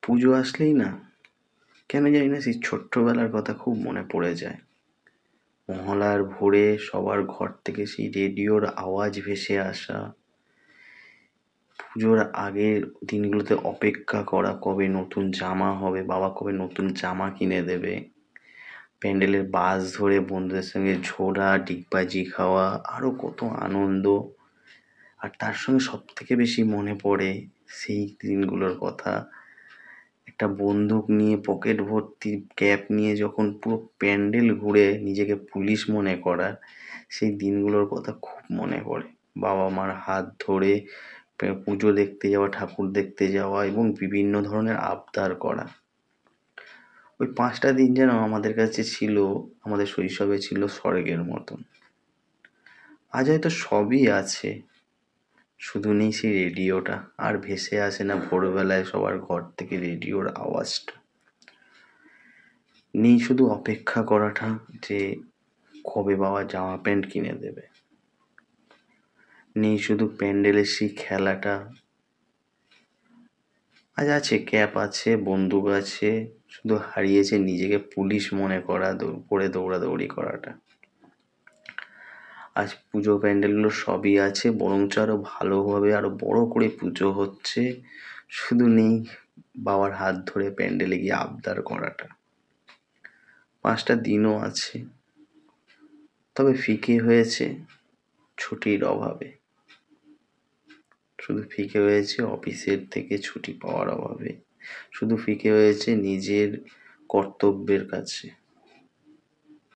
পুজো আসলেই না কেন জানি না সেই ছোট্টবেলার কথা খুব মনে পড়ে যায়। মহলার ভোরে সবার ঘর থেকে সেই রেডিওর আওয়াজ ভেসে আসা, পুজোর আগের দিনগুলোতে অপেক্ষা করা কবে নতুন জামা হবে, বাবা কবে নতুন জামা কিনে দেবে, প্যান্ডেলের বাস ধরে বন্ধুদের সঙ্গে ঝোরা ডিগবাজি খাওয়া, আরো কত আনন্দ। আর তার সঙ্গে সব থেকে বেশি মনে পড়ে সেই দিনগুলোর কথা, একটা বন্দুক নিয়ে পকেট ভর্তি ক্যাপ নিয়ে যখন পুরো প্যান্ডেল ঘুরে নিজেকে পুলিশ মনে করা, সেই দিনগুলোর কথা খুব মনে পড়ে। বাবা মার হাত ধরে পুজো দেখতে যাওয়া, ঠাকুর দেখতে যাওয়া এবং বিভিন্ন ধরনের আবদার করা। ওই 5টা দিন যেন আমাদের কাছে ছিল, আমাদের শৈশবে ছিল স্বর্গের মতন। আজ হয়তো সবই আছে, শুধু নেই সেই রেডিওটা, আর ভেসে আসে না ভোরবেলায় সবার ঘর থেকে রেডিওর আওয়াজটা। নেই শুধু অপেক্ষা করাটা যে কবে বাবা জামা প্যান্ট কিনে দেবে। নেই শুধু প্যান্ডেলের সেই খেলাটা। আজ আছে ক্যাপ, আছে বন্দুক, আছে শুধু হারিয়েছে নিজেকে পুলিশ মনে করা, করে দৌড়াদৌড়ি করাটা। আজ পুজো প্যান্ডেলগুলো সবই আছে, বরঞ্চ আরো ভালোভাবে আরো বড় করে পুজো হচ্ছে, শুধু নেই বাবার হাত ধরে প্যান্ডেলে গিয়ে আবদার করাটা। 5টা দিনও আছে, তবে ফিকে হয়েছে ছুটির অভাবে। শুধু ফিকে হয়েছে অফিসের থেকে ছুটি পাওয়ার অভাবে, শুধু ফিকে হয়েছে নিজের কর্তব্যের কাছে।